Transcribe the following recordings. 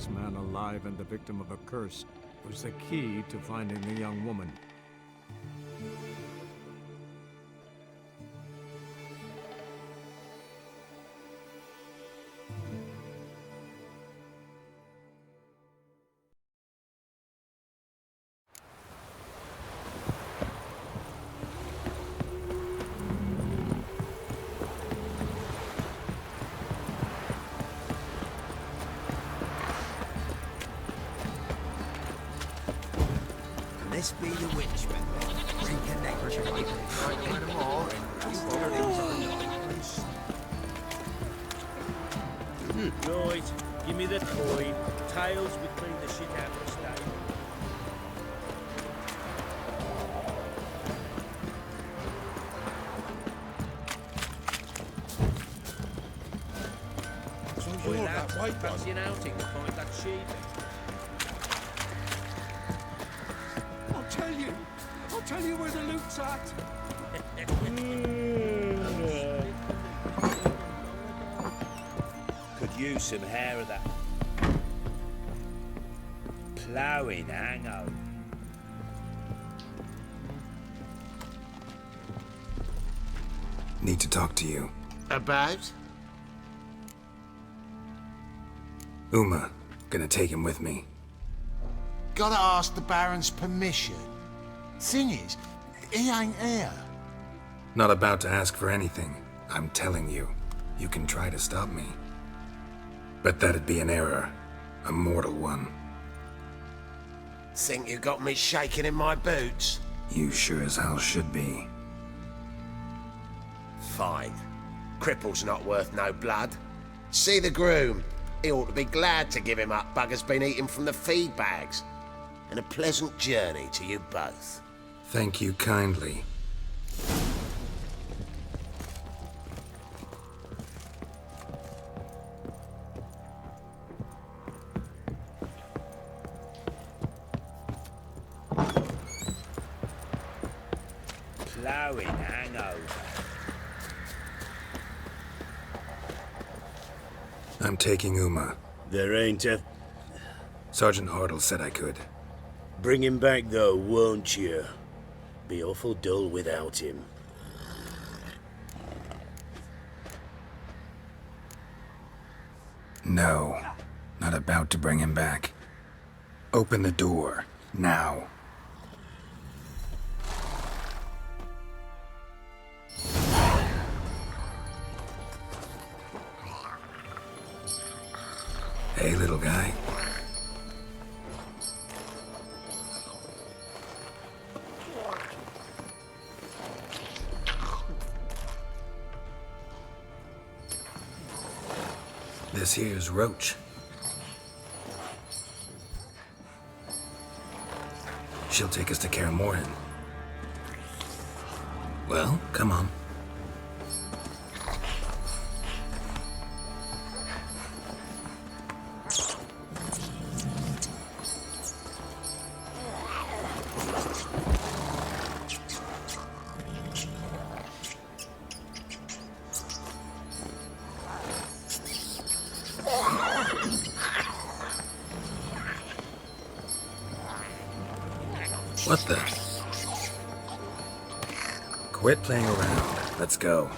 this man alive and the victim of a curse was the key to finding the young woman. This be the witchman. Reconnection. Right, give me the coin. Tails, we clean the shit out of the stable. Well, that's white fancy an outing to find that sheep. I'll tell you where the loot's at. Could use some hair of that ploughing hangover. Need to talk to you. About? Uma. Gonna take him with me. Gotta ask the Baron's permission. Thing is, he ain't here. Not about to ask for anything. I'm telling you. You can try to stop me. But that'd be an error. A mortal one. Think you got me shaking in my boots? You sure as hell should be. Fine. Cripple's not worth no blood. See the groom. He ought to be glad to give him up. Bugger's been eating from the feed bags. And a pleasant journey to you both. Thank you kindly. Ploughing hangover. I'm taking Uma. There ain't a... Sergeant Hartle said I could. Bring him back though, won't you? Be awful dull without him. No. Not about to bring him back. Open the door. Now. Hey, little guy. This here's Roach. She'll take us to Kaer Morhen. Well, come on. What the? Quit playing around. Let's go.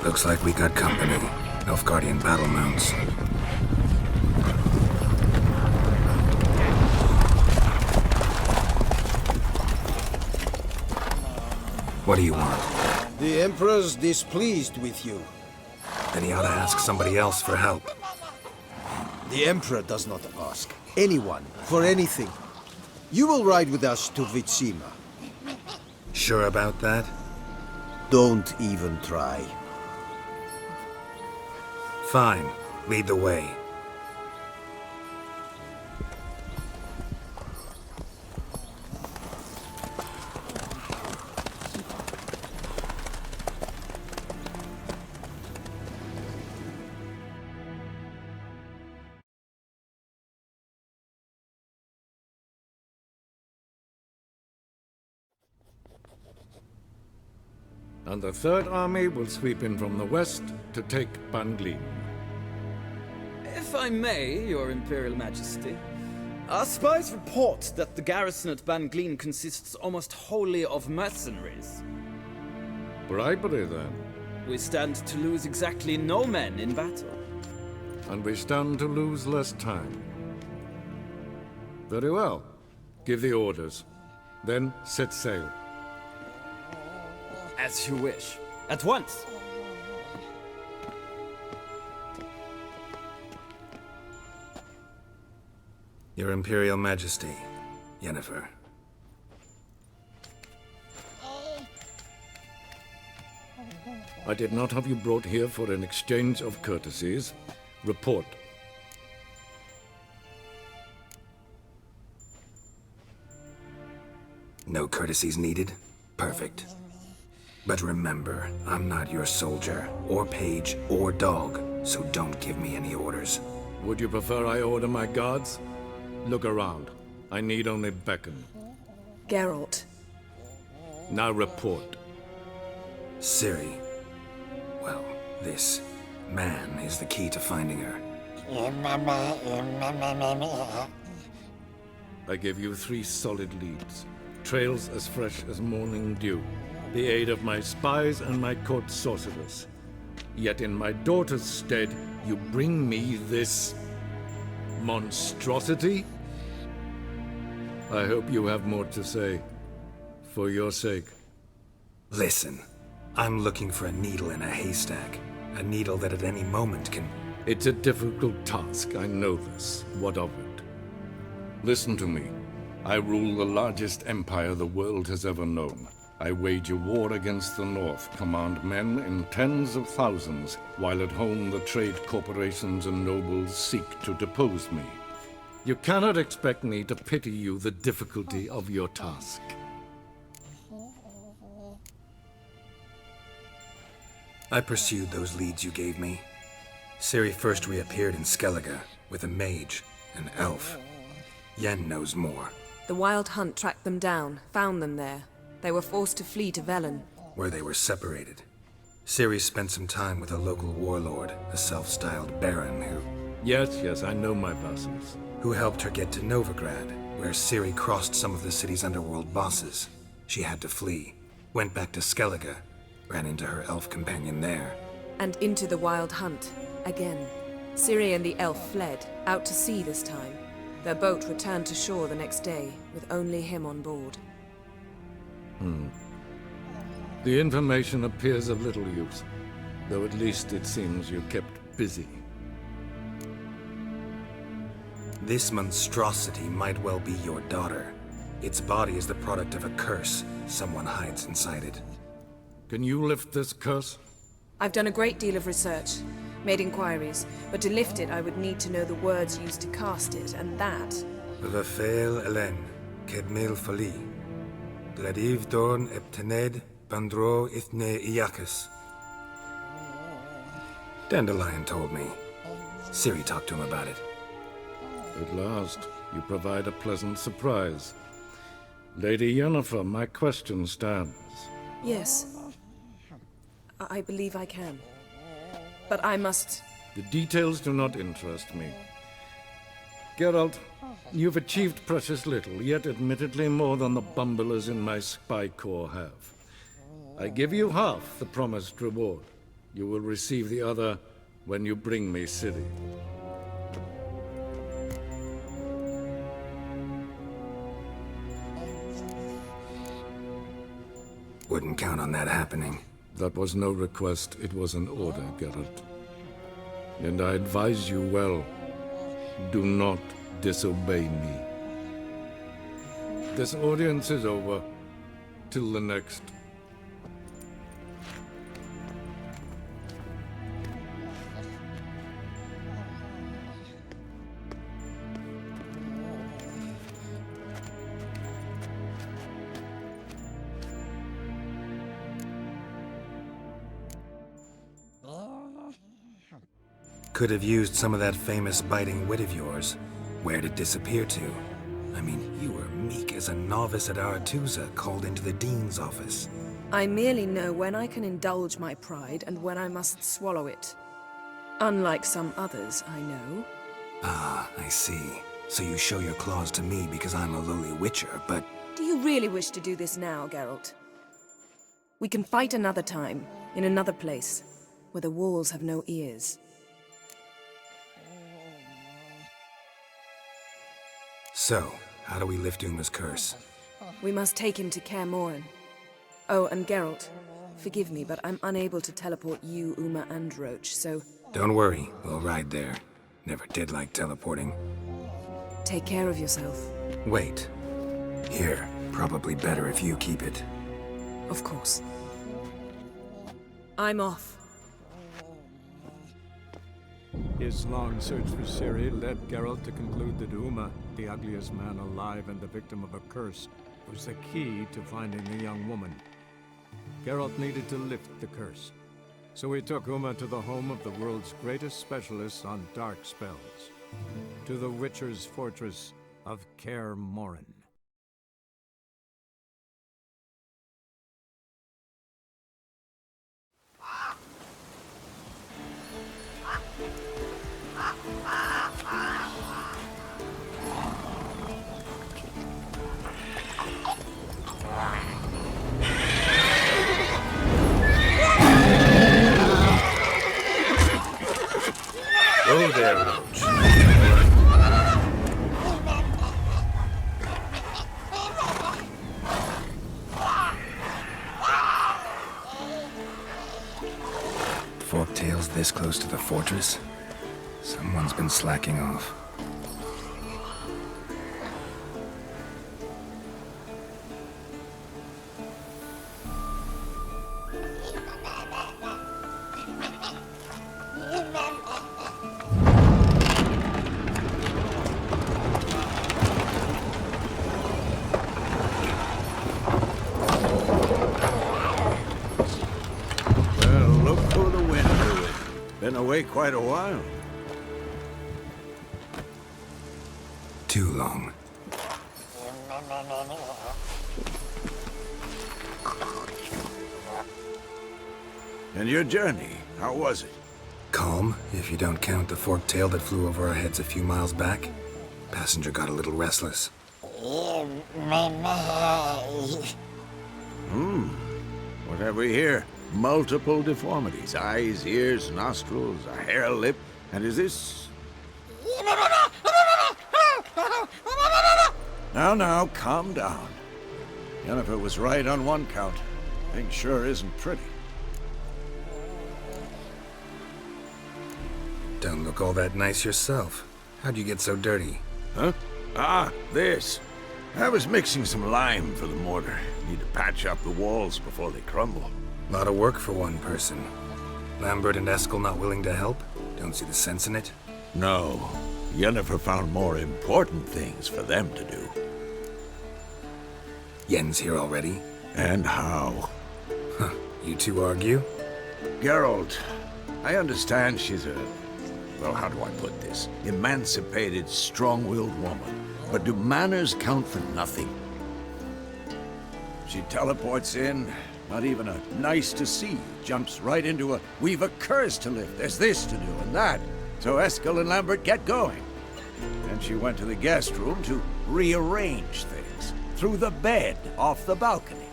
Looks like we got company. Nilfgaardian battle mounts. What do you want? The Emperor's displeased with you. Then he ought to ask somebody else for help. The Emperor does not ask anyone for anything. You will ride with us to Vitsima. Sure about that? Don't even try. Fine. Lead the way. And the Third Army will sweep in from the west to take Banglin. If I may, Your Imperial Majesty, our spies report that the garrison at Banglin consists almost wholly of mercenaries. Bribery, then. We stand to lose exactly no men in battle. And we stand to lose less time. Very well. Give the orders. Then set sail. As you wish. At once! Your Imperial Majesty, Yennefer. I did not have you brought here for an exchange of courtesies. Report. No courtesies needed? Perfect. But remember, I'm not your soldier, or page, or dog, so don't give me any orders. Would you prefer I order my guards? Look around. I need only beckon. Geralt. Now report. Ciri. Well, this man is the key to finding her. I give you 3 solid leads. Trails as fresh as morning dew. The aid of my spies and my court sorcerers. Yet in my daughter's stead, you bring me this monstrosity? I hope you have more to say. For your sake. Listen, I'm looking for a needle in a haystack. A needle that at any moment can... It's a difficult task, I know this. What of it? Listen to me. I rule the largest empire the world has ever known. I wage a war against the North, command men in tens of thousands, while at home the trade corporations and nobles seek to depose me. You cannot expect me to pity you the difficulty of your task. I pursued those leads you gave me. Ciri first reappeared in Skellige with a mage, an elf. Yen knows more. The Wild Hunt tracked them down, found them there. They were forced to flee to Velen. Where they were separated. Ciri spent some time with a local warlord, a self-styled baron Yes, I know my vassals. who helped her get to Novigrad, where Ciri crossed some of the city's underworld bosses. She had to flee, went back to Skellige, ran into her elf companion there. And into the Wild Hunt, again. Ciri and the elf fled, out to sea this time. Their boat returned to shore the next day, with only him on board. The information appears of little use, though at least it seems you kept busy. This monstrosity might well be your daughter. Its body is the product of a curse someone hides inside it. Can you lift this curse? I've done a great deal of research, made inquiries, but to lift it I would need to know the words used to cast it, and that... Vafael Elen, Kedmil Fali, Gladiv Dorn Eptened, Bandro Ithne Iacus. Dandelion told me. Ciri talked to him about it. At last, you provide a pleasant surprise. Lady Yennefer, my question stands. Yes. I believe I can. But I must... The details do not interest me. Geralt, you've achieved precious little, yet admittedly more than the bumblers in my spy corps have. I give you half the promised reward. You will receive the other when you bring me Ciri. Wouldn't count on that happening. That was no request, it was an order, Geralt. And I advise you well, do not disobey me. This audience is over. Till the next. Could have used some of that famous biting wit of yours. Where'd it disappear to? I mean, you were meek as a novice at Aretuza called into the Dean's office. I merely know when I can indulge my pride and when I must swallow it. Unlike some others I know. Ah, I see. So you show your claws to me because I'm a lowly witcher, but... Do you really wish to do this now, Geralt? We can fight another time, in another place, where the walls have no ears. So, how do we lift Uma's curse? We must take him to Kaer Morhen. Oh, and Geralt, forgive me, but I'm unable to teleport you, Uma, and Roach, so... Don't worry, we'll ride there. Never did like teleporting. Take care of yourself. Wait. Here, probably better if you keep it. Of course. I'm off. His long search for Ciri led Geralt to conclude that Uma, the ugliest man alive and the victim of a curse, was the key to finding the young woman. Geralt needed to lift the curse, so he took Uma to the home of the world's greatest specialists on dark spells, to the Witcher's fortress of Kaer Morhen. Go there, Roach. Forktail's this close to the fortress? Someone's been slacking off. Well, look who the wind blew it. Been away quite a while. Too long. And your journey, how was it? Calm, if you don't count the forktail that flew over our heads a few miles back. Passenger got a little restless. What have we here? Multiple deformities. Eyes, ears, nostrils, a hair lip. And is this... Now, calm down. Yennefer was right on one count. Thing sure isn't pretty. Don't look all that nice yourself. How'd you get so dirty? Huh? Ah, this. I was mixing some lime for the mortar. Need to patch up the walls before they crumble. Lot of work for one person. Lambert and Eskel not willing to help? Don't see the sense in it? No. Yennefer found more important things for them to do. Yen's here already? And how? Huh. You two argue? Geralt, I understand she's a... well, how do I put this? Emancipated, strong-willed woman. But do manners count for nothing? She teleports in, not even a nice to see, jumps right into a we've a curse to lift, there's this to do and that. So Eskel and Lambert get going. Then she went to the guest room to rearrange things. Through the bed, off the balcony.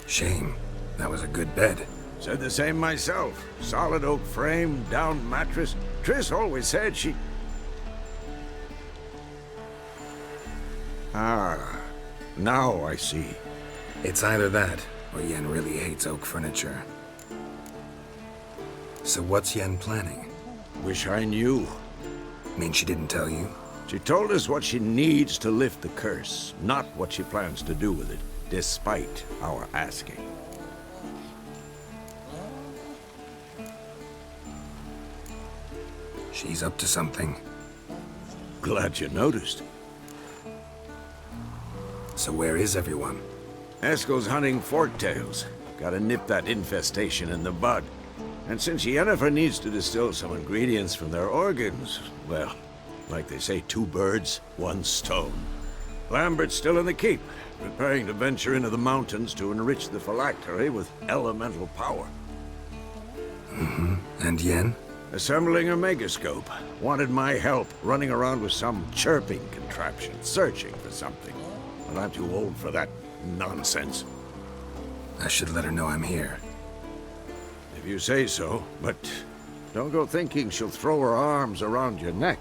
Shame. That was a good bed. Said the same myself. Solid oak frame, down mattress. Triss always said she... Ah, now I see. It's either that, or Yen really hates oak furniture. So what's Yen planning? Wish I knew. Mean she didn't tell you? She told us what she needs to lift the curse, not what she plans to do with it, despite our asking. She's up to something. Glad you noticed. So where is everyone? Eskel's hunting forktails. Gotta nip that infestation in the bud. And since Yennefer needs to distill some ingredients from their organs, well, like they say, 2 birds, 1 stone. Lambert's still in the keep, preparing to venture into the mountains to enrich the phylactery with elemental power. And Yen? Assembling a megascope. Wanted my help running around with some chirping contraption, searching for something. But I'm too old for that nonsense. I should let her know I'm here. If you say so, but don't go thinking she'll throw her arms around your neck.